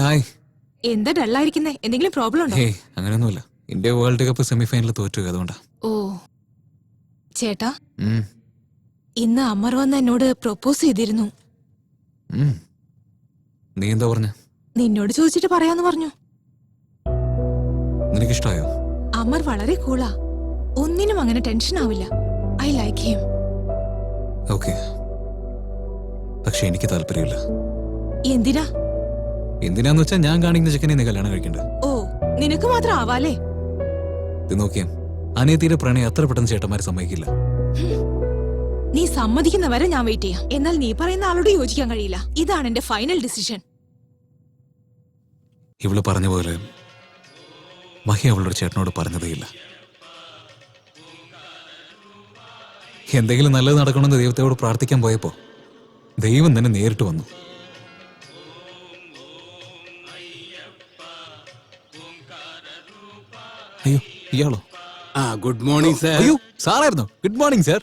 Hi. എന്താ ഡള്ളായിരിക്കുന്നേ? എന്തെങ്കിലും problem ഉണ്ടോ? അങ്ങനെയൊന്നുമില്ല. ഇന്ത്യ വേൾഡ് കപ്പ് സെമിഫൈനലിൽ തോറ്റു, അതുകൊണ്ടാ. ഓ ചേട്ടാ, ഇന്ന് അമർ വന്ന് എന്നോട് പ്രൊപ്പോസ് ചെയ്തിരുന്നു. നീ എന്താ പറഞ്ഞ? നിന്നോട് ചോദിച്ചിട്ട് പറയാന്ന് പറഞ്ഞു. നിനക്കിഷ്ടായോ? അമർ വളരെ കൂളാ, ഒന്നിനും അങ്ങനെ ടെൻഷൻ ആവില്ല. I like him. ഓക്കെ, പക്ഷെ എനിക്ക് താല്പര്യമില്ല. എന്തിനാ? എന്തിനാന്ന് വെച്ചാൽ ഞാൻ കാണിക്കുന്ന ചെക്കനെ നീ കല്യാണം കഴിക്കണ്ടേ. ഓ, നിനക്ക് മാത്രം ആവാലേ. ഇത് നോക്കിയാ അനിയത്തിയുടെ പ്രണയം അത്ര പെട്ടെന്ന് ചേട്ടന്മാര് സമ്മതിക്കില്ല. നീ സമ്മതിക്കുന്നവരെ ഞാൻ വെയിറ്റ് ചെയ്യാം. എന്നാൽ നീ പറയുന്ന ആളോട് യോജിക്കാൻ കഴിയില്ല. ഇതാണ് എന്റെ ഫൈനൽ ഡിസിഷൻ. ഇവള് പറഞ്ഞ പോലെ മഹി അവളുടെ ചേട്ടനോട് പറഞ്ഞതേയില്ല. എന്തെങ്കിലും നല്ലത് നടക്കണമെന്ന് ദൈവത്തോട് പ്രാർത്ഥിക്കാൻ പോയപ്പോ ദൈവം തന്നെ നേരിട്ട് വന്നു. അയ്യോ, ഇയാളോ? Good morning sir. അയ്യോ, സാറായിരുന്നു. Good morning sir.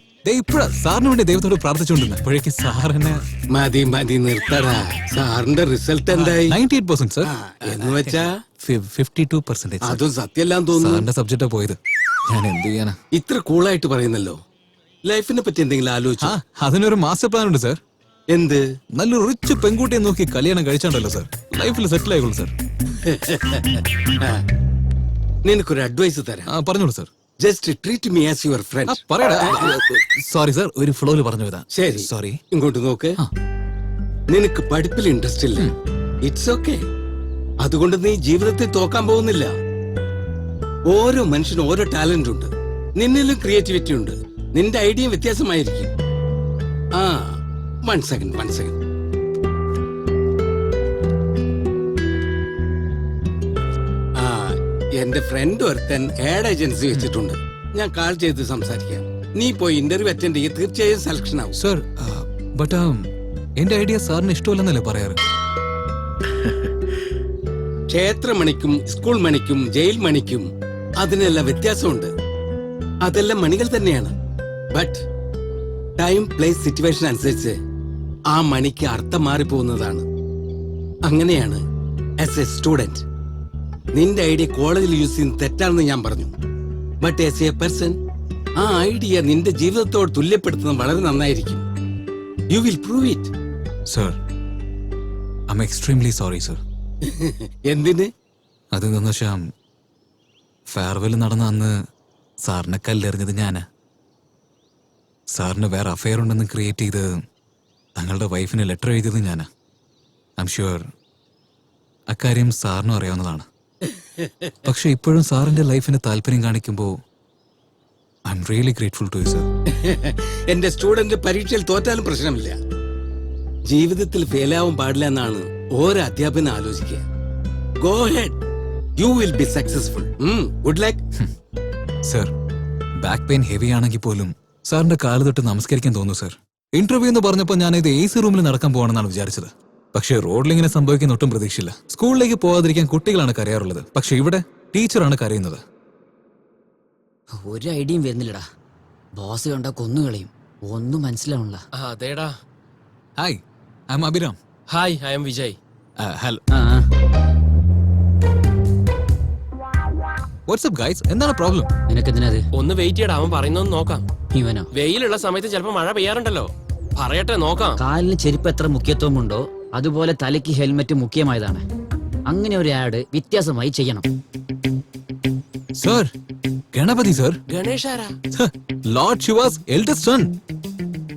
സാറിന് വേണ്ടി ദൈവത്തോട് പ്രാർത്ഥിച്ചുകൊണ്ടിരുന്ന അപ്പോഴേക്ക് സാറിന് മതി മതി നിർത്തടാ. സാറിന്റെ റിസൾട്ട് എന്തായി? 98% സാർ. എന്ന് വെച്ചാ 52%. അതും സത്യമെല്ലാം തോന്നുന്നു. സാറിന്റെ സബ്ജക്റ്റാ പോയത്. ഞാൻ എന്ത് ചെയ്യാനാ? ഇത്ര കൂളായിട്ട് പറയുന്നല്ലോ. ലൈഫിനെ പറ്റി എന്തെങ്കിലും ആലോചിച്ചു? അതിനൊരു മാസ്റ്റർ പ്ലാൻ ഉണ്ട് സാർ. എന്ത്? നല്ലൊരു റിച്ച് പെൺകുട്ടിയെ നോക്കി കല്യാണം കഴിച്ചാണ്ടല്ലോ സാർ ലൈഫിൽ സെറ്റിൽ ആയിക്കോളൂ സാർ. നിനക്കൊരു അഡ്വൈസ് തരാം. പറഞ്ഞോളൂ sir. Just treat me as your friend. പറയടാ. സോറി സാർ, ഒരു ഫ്ലോയിൽ പറഞ്ഞു പോയതാ. ശരി, സോറി. ഇങ്ങോട്ട് നോക്ക്. നിനക്ക് പഠിപ്പിൽ ഇൻട്രസ്റ്റ് ഇല്ല. It's okay. അതുകൊണ്ട് നീ ജീവിതത്തിൽ തോക്കാൻ പോകുന്നില്ല. ഓരോ മനുഷ്യനും ഓരോ ടാലന്റ് ഉണ്ട്. നിന്നിലും ക്രിയേറ്റിവിറ്റി ഉണ്ട്. നിന്റെ ഐഡിയ വ്യത്യാസമായിരിക്കും. One second. എന്റെ ഫ്രണ്ട് ഒരുത്തൻ ആഡ് ഏജൻസി വെച്ചിട്ടുണ്ട്. ഞാൻ കാൾ ചെയ്ത് സംസാരിക്കാം. നീ പോയി ഇന്റർവ്യൂ അറ്റൻഡ് ചെയ്യുക. തീർച്ചയായും സെലക്ഷൻ ആവും. സർ, ബട്ട് എന്റെ ഐഡിയ സാറിന് ഇഷ്ടമല്ലെന്നല്ലേ പറയാറ്? ക്ഷേത്രമണിക്കും സ്കൂൾ മണിക്കും ജയിൽ മണിക്കും അതിനെല്ലാം വ്യത്യാസമുണ്ട്. അതെല്ലാം മണികൾ തന്നെയാണ്. ബട്ട് ടൈം പ്ലേസ് സിറ്റുവേഷൻ അനുസരിച്ച് ആ മണിക്ക് അർത്ഥം മാറിപ്പോകുന്നതാണ്. അങ്ങനെയാണ് ആസ് എ സ്റ്റുഡന്റ് നിന്റെ ഐഡിയ കോളേജിൽ യൂസ് ചെയ്യുന്നത് തെറ്റാണെന്ന് ഞാൻ പറഞ്ഞു. ബട്ട് ആസ് എ പേഴ്സൺ ആ ഐഡിയ നിന്റെ ജീവിതത്തോട് തുല്യപ്പെടുത്തുന്നത് വളരെ നന്നായിരിക്കും. You will prove it. Sir, I am extremely sorry sir. എന്തിന്? അതെന്താന്ന് വെച്ചാ ഫെയർവെൽ നടന്ന അന്ന് സാറിനെ കല്ലെറിഞ്ഞത് ഞാനാ. സാറിന് വേറെ അഫെയർ ഉണ്ടെന്ന് ക്രിയേറ്റ് ചെയ്ത് തങ്ങളുടെ വൈഫിന് ലെറ്റർ എഴുതിയത് ഞാനാ. ഐ എം ഷുവർ അക്കാര്യം സാറിനും അറിയാവുന്നതാണ്. പക്ഷെ ഇപ്പോഴും സാറിന്റെ ലൈഫിന് താല്പര്യം കാണിക്കുമ്പോൾ I'm really grateful to you sir. എന്റെ സ്റ്റുഡന്റ് പരീക്ഷയിൽ തോറ്റാലും പ്രശ്നമില്ല. ജീവിതത്തിൽ ഫെയിലാവാൻ പാടില്ല എന്നാണ് ഓരോ അധ്യാപനം ആലോചിക്കുക. Go head, you will be successful. Good luck. Sir, back pain heavy ആണെങ്കിൽ പോലും സാറിന്റെ കാല് തൊട്ട് നമസ്കരിക്കാൻ തോന്നുന്നു സർ. ഇന്റർവ്യൂ എന്ന് പറഞ്ഞപ്പോൾ ഞാൻ ഇത് AC റൂമിൽ നടക്കാൻ പോകണമെന്നാണ് വിചാരിച്ചത്. പക്ഷേ റോഡിൽ ഇങ്ങനെ സംഭവിക്കുന്ന ഒട്ടും പ്രതീക്ഷയില്ല. സ്കൂളിലേക്ക് പോകാതിരിക്കാൻ കുട്ടികളാണ് കരയാറുള്ളത്, പക്ഷെ ഇവിടെ ടീച്ചറാണ് കരയുന്നത്. ഒരു ഐഡിയയും വരുന്നില്ലടാ. ബോസ് കണ്ട കൊന്നുകളയും. ഒന്നും മനസ്സിലാവണില്ല. അതേടാ. Hi, I M Abhiram. Hi, I M Vijay. Hello. WhatsApp guys, എന്താണ് പ്രോബ്ലം? നിനക്കെന്തിനാ? ഒന്ന് വെയിറ്റ് ചെയ്യടാ, അവൻ പറയുന്നൊന്ന് നോക്കാം. ഇവനോ? വെയിലുള്ള സമയത്ത് ചിലപ്പോ മഴ പെയ്യാറുണ്ടല്ലോ. പറയട്ടെ, നോക്കാം. കാലിന് ചെരുപ്പ് എത്ര മുഖ്യത്വമുണ്ടോ അതുപോലെ തലയ്ക്ക് ഹെൽമെറ്റ് മുഖ്യമായതാണ്. അങ്ങനെ ഒരു ആഡ് വ്യത്യാസമായി ചെയ്യണം. Sir, Ganapati sir. ഗണേശാരാ? Lord Shiva's eldest son.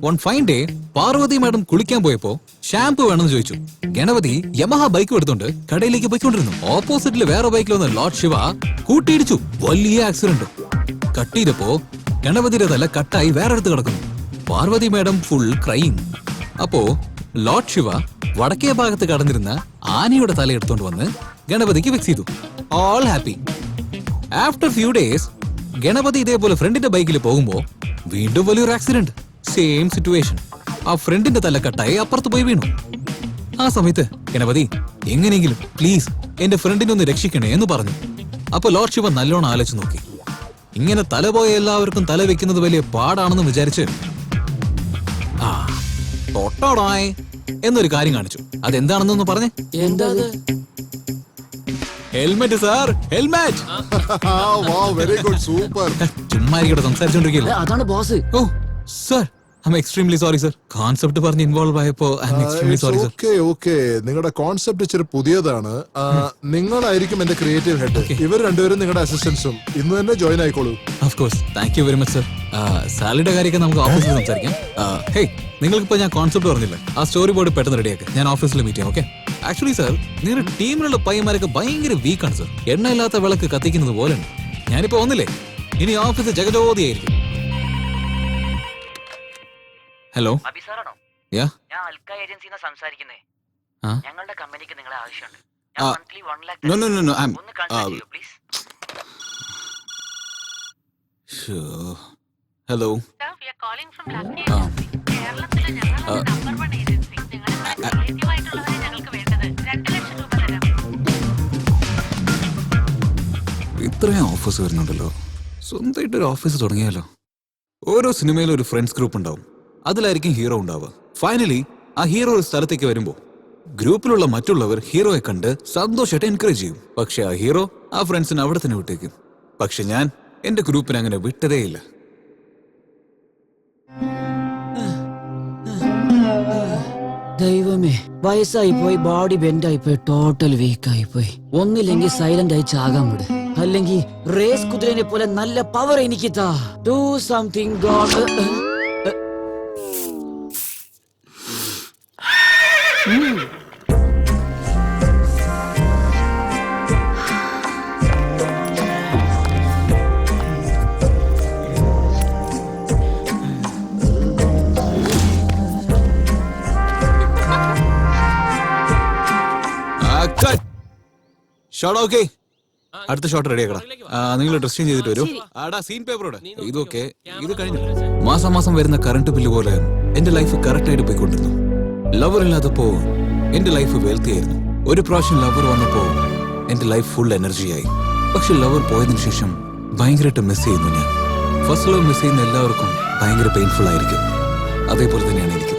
One fine day Parvati madam കുളിക്കാൻ പോയപ്പോ ഷാംപൂ വേണമെന്ന് ചോദിച്ചു. ഗണപതി യമഹ ബൈക്ക് എടുത്തോണ്ട് കടയിലേക്ക് പോയിക്കൊണ്ടിരുന്നു. ഓപ്പോസിറ്റില് വേറെ ബൈക്കിൽ വന്ന ലോർഡ് ശിവ കൂട്ടിയിടിച്ചു. വലിയ ആക്സിഡന്റ്. കട്ട് ചെയ്തപ്പോ ഗണപതിയുടെ തല കട്ടായി വേറെ അടുത്ത് കിടക്കുന്നു. Parvati madam full crime. അപ്പോ ലോർഡ് ശിവ വടക്കേ ഭാഗത്ത് കടന്നിരുന്ന ആനയുടെ തല എടുത്തോണ്ട് വന്ന് ഗണപതിക്ക് ഫിക്സ് ചെയ്തു. All happy. After few days Ganapati ഇതേപോലെ ഫ്രണ്ടിന്റെ ബൈക്കിൽ പോകുമ്പോ വീണ്ടും വലിയൊരു ആക്സിഡന്റ്. Same situation. ആ ഫ്രണ്ടിന്റെ തല കട്ടായി അപ്പുറത്ത് പോയി വീണു. ആ സമയത്ത് ഗണപതി എങ്ങനെയെങ്കിലും പ്ലീസ് എന്റെ ഫ്രണ്ടിനെ ഒന്ന് രക്ഷിക്കണേ എന്ന് പറഞ്ഞു. അപ്പൊ ലോർഡ് ശിവ നല്ലോണം ആലോചിച്ച് നോക്കി. ഇങ്ങനെ തല പോയ എല്ലാവർക്കും തല വെക്കുന്നത് വലിയ പാടാണെന്ന് വിചാരിച്ച് തൊട്ടോടായ് എന്നൊരു കാര്യം കാണിച്ചു. അതെന്താണെന്നൊന്ന് പറഞ്ഞേ. എന്താ? Helmet sir, helmet. Very good, super. ചുമ്മാ ഇവിടെ സംസാരിച്ചോണ്ടിരിക്കില്ല. അതാണ് boss. Oh sir, I'm extremely sorry sir. Concept പറഞ്ഞ് ഇൻവോൾവ് ആയപ്പോ I'm extremely sorry sir. Okay, നിങ്ങളുടെ കോൺസെപ്റ്റ് ഇച്ചിരി പുതിയതാണ്. നിങ്ങളായിരിക്കും എന്റെ ക്രിയേറ്റീവ് ഹെഡ്. ഇവർ രണ്ടുപേരും നിങ്ങളുടെ അസിസ്റ്റൻസും. ഇന്ന് തന്നെ ജോയിൻ ആയിക്കോളൂ. Of course, thank you very much sir. സാലറിയുടെ കാര്യമൊക്കെ നമുക്ക് ഓഫീസിൽ സംസാരിക്കാം. ഹേയ്, നിങ്ങൾക്കിപ്പോ ഞാൻ കോൺസെപ്റ്റ് പറഞ്ഞില്ല, ആ സ്റ്റോറി ബോർഡ് പെട്ടെന്ന് റെഡിയാക്കാം. ഞാൻ ഓഫീസിൽ മീറ്റ് ചെയ്യാം. ഓക്കെ? ആക്ച്വലി സാർ, നിങ്ങളുടെ ടീമിലുള്ള പയ്യന്മാരൊക്കെ ഭയങ്കര വീക്കാണ് സാർ. എണ്ണയില്ലാത്ത വിളക്ക് കത്തിക്കുന്നത് പോലെയാണ്. ഞാനിപ്പോ ഒന്നില്ലേ, ഇനി ഓഫീസ് ജഗജോതിയായിരിക്കും. ഹലോ, അഭിസാറാണോ? യാ, ഞാൻ അൽക്ക ഏജൻസിന്ന് സംസാരിക്കുന്നേ. ആ? ഞങ്ങളുടെ കമ്പനിക്ക് നിങ്ങളെ ആവശ്യമുണ്ട്. ആ, monthly 1 lakh no, no, no, no, I'm- ഒന്ന് കൺസൾട്ട് ചെയ്യൂ please. sure. Hello. Sir, we are calling from Lucky Agency. കേരളത്തിലെ ഞങ്ങളുടെ നമ്പർ 1 ഏജൻസി. നിങ്ങളുടെ ക്രിയേറ്റീവ് ആയിട്ടുള്ളവരെ ഞങ്ങൾക്ക് വേണ്ടത് 2 ലക്ഷം രൂപ തരാം. ഇത്രയും ഓഫീസ് വരുന്നുണ്ടല്ലോ, സ്വന്തമായിട്ട് ഒരു ഓഫീസ് തുടങ്ങിയാലോ? ഓരോ സിനിമയിലും ഒരു ഫ്രണ്ട്സ് ഗ്രൂപ്പ് ഉണ്ടാവും, അതിലായിരിക്കും ഹീറോ ഉണ്ടാവുക. ഫൈനലി ആ ഹീറോ ഒരു സ്ഥലത്തേക്ക് വരുമ്പോ ഗ്രൂപ്പിലുള്ള മറ്റുള്ളവർ ഹീറോയെ കണ്ട് സന്തോഷമായിട്ട് എൻകറേജ് ചെയ്യും. പക്ഷെ ആ ഹീറോ ആ ഫ്രണ്ട്സിനെ അവിടെ തന്നെ വിട്ടേക്കും. പക്ഷെ ഞാൻ എന്റെ ഗ്രൂപ്പിനെ അങ്ങനെ വിട്ടതേയില്ല. ദൈവമേ, വയസ്സായി പോയി, ബോഡി ബെൻഡായി പോയി, ടോട്ടൽ വീക്കായി പോയി. ഒന്നില്ലെങ്കിൽ സൈലന്റ് ആയി ചാകാൻ വിട്, അല്ലെങ്കിൽ റേസ് കുതിരനെ പോലെ നല്ല പവർ എനിക്ക് താ. Do something God. Shot okay, അടുത്ത ഷോട്ട് റെഡി ആക്കണം. നിങ്ങൾ ഡ്രസ് ചേഞ്ച് ചെയ്തിട്ട് വരും. ആടാ സീൻ പേപ്പറോടെ ഇതൊക്കെ ഇത് കഴിഞ്ഞു. മാസം മാസം വരുന്ന കറണ്ട് ബില്ല് പോലെ എന്റെ ലൈഫ് കറക്റ്റ് ആയിട്ട് പോയിക്കൊണ്ടിരുന്നു. ലവർ ഇല്ലാത്തപ്പോ എന്റെ ലൈഫ് വെൽത്തി ആയിരുന്നു. ഒരു പ്രാവശ്യം ലവർ വന്നപ്പോ എന്റെ ലൈഫ് ഫുൾ എനർജിയായി. പക്ഷെ ലവർ പോയതിനു ശേഷം ഭയങ്കരമായിട്ട് മിസ് ചെയ്യുന്നു ഞാൻ. ഫസ്റ്റ് ലവ് മിസ് ചെയ്യുന്ന എല്ലാവർക്കും ഭയങ്കര പെയിൻഫുൾ ആയിരിക്കും. അതേപോലെ തന്നെയാണ് എനിക്ക്.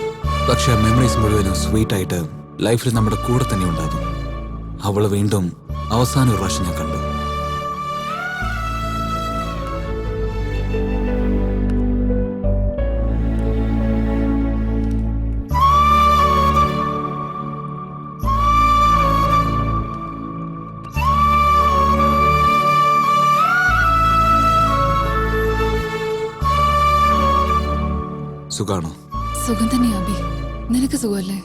പക്ഷെ ആ മെമ്മറീസ് മുഴുവനും സ്വീറ്റ് ആയിട്ട് ലൈഫിൽ നമ്മുടെ കൂടെ തന്നെ ഉണ്ടാകും. അവള് വീണ്ടും അവസാന ഒരു പ്രാവശ്യം ഞാൻ കണ്ടു. സുഖാണോ? സുഖം തന്നെയാ അബി. നിനക്ക് സുഖമല്ലേ?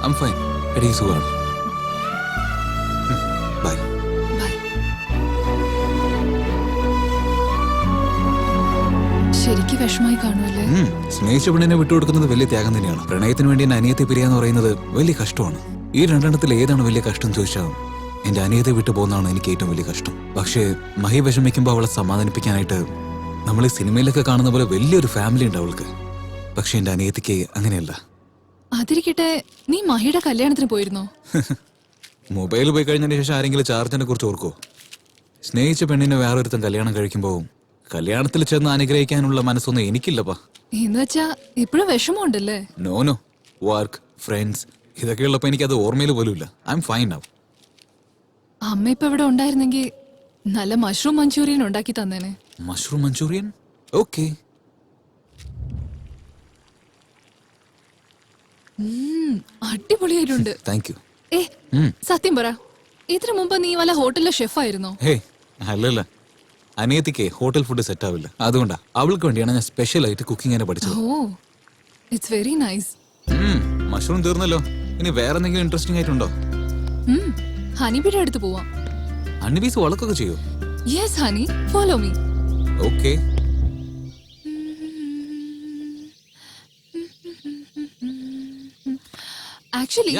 I'm fine. എനിക്ക് സുഖാണ്. ബൈ. ബൈ. ശരിക്ക് വിഷമായി കാണുമല്ലേ? സ്നേഹിച്ച പെണ്ണിനെ വിട്ടുകൊടുക്കുന്നത് വലിയ ത്യാഗം തന്നെയാണ്. പ്രണയത്തിന് വേണ്ടി എന്റെ അനിയത്തെ പിരിയാന്ന് പറയുന്നത് വലിയ കഷ്ടമാണ്. ഈ രണ്ടെണ്ണത്തിൽ ഏതാണ് വലിയ കഷ്ടം ചോദിച്ചാൽ എന്റെ അനിയത്തെ വിട്ടു പോകുന്നതാണ് എനിക്ക് ഏറ്റവും വലിയ കഷ്ടം. പക്ഷേ മഹി വിഷമിക്കുമ്പോൾ അവളെ സമാധാനിപ്പിക്കാനായിട്ട് നമ്മൾ ഈ സിനിമയിലൊക്കെ കാണുന്ന പോലെ വലിയൊരു ഫാമിലി ഉണ്ട് അവൾക്ക്. പക്ഷെ എന്റെ അനിയത്തിക്ക് അങ്ങനെയല്ല. അതിരിക്കട്ടെ, നീ മഹിയുടെ കല്യാണത്തിന് പോയിരുന്നോ? മൊബൈൽ പോയി കഴിഞ്ഞതിന് ശേഷം ആരെങ്കിലും ചാർജിനെ കുറിച്ച് ഓർക്കോ? സ്നേഹിച്ച പെണ്ണിനെ വേറൊരുത്തൻ കല്യാണം കഴിക്കുമ്പോൾ കല്യാണത്തിൽ ചെന്ന് അനുഗ്രഹിക്കാനുള്ള മനസ്സൊന്നും എനിക്കില്ലപ്പാ. എന്ന് വെച്ചാ ഇപ്പോഴും വിഷമമുണ്ടല്ലേ? നോ, വർക്ക്, ഫ്രണ്ട്സ് ഇതൊക്കെ ഉള്ളപ്പോ എനിക്കത് ഓർമ്മയിൽ പോലും ഇല്ല. I am fine now. അമ്മ ഇപ്പൊ ഇവിടെ ഉണ്ടായിരുന്നെങ്കിൽ നല്ല മഷ്റൂം മഞ്ചൂരിയൻ ഉണ്ടാക്കി തന്നേനെ. Mushroom Manchurian? ഓക്കെ. അടിപൊളിയായിട്ടുണ്ട്. Thank you. സത്യം പറ, ഇതിനു മുമ്പ് നീ വല്ല ഹോട്ടലിലെ ഷെഫായിരുന്നോ? ഹേ, അല്ലല്ല. അനിയത്തിക്ക് ഹോട്ടൽ ഫുഡ് സെറ്റ് ആവില്ല. അതുകൊണ്ടാ അവൾക്ക് വേണ്ടിയാണ് ഞാൻ സ്പെഷ്യൽ ആയിട്ട് കുക്കിംഗ് തന്നെ പഠിച്ചത്. ഓ, ഇറ്റ്സ് വെരി നൈസ്. മഷ്റൂം തീർന്നല്ലോ. ഇനി വേറെ എന്തെങ്കിലും ഇൻട്രസ്റ്റിംഗ് ആയിട്ടുണ്ടോ? ഹണിബിയുടെ അടുത്ത് പോവാം. ഹണിബീസ് വളക്കൊക്കെ ചെയ്യോ? Yes honey, follow me. Okay. Actually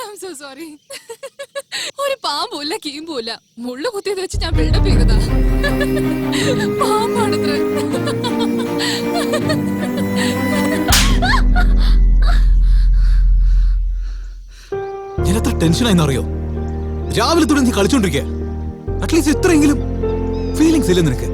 I'm so sorry. ഒരു പാമ്പൂല്ല കീമ്പൂല്ല മുള്ളു കുത്തിയത് വെച്ച് ഞാൻ ബിൽഡപ്പ് ചെയ്തതാ. പാമ്പാണത്രേ. ഞാൻ എത്ര ടെൻഷനായിന്ന് അറിയോ? രാവിലെ തുടങ്ങി കളിച്ചോണ്ടിരിക്കുക. അറ്റ്ലീസ്റ്റ് ഇത്രയെങ്കിലും ഫീലിങ്സ് ഇല്ല നിനക്ക്?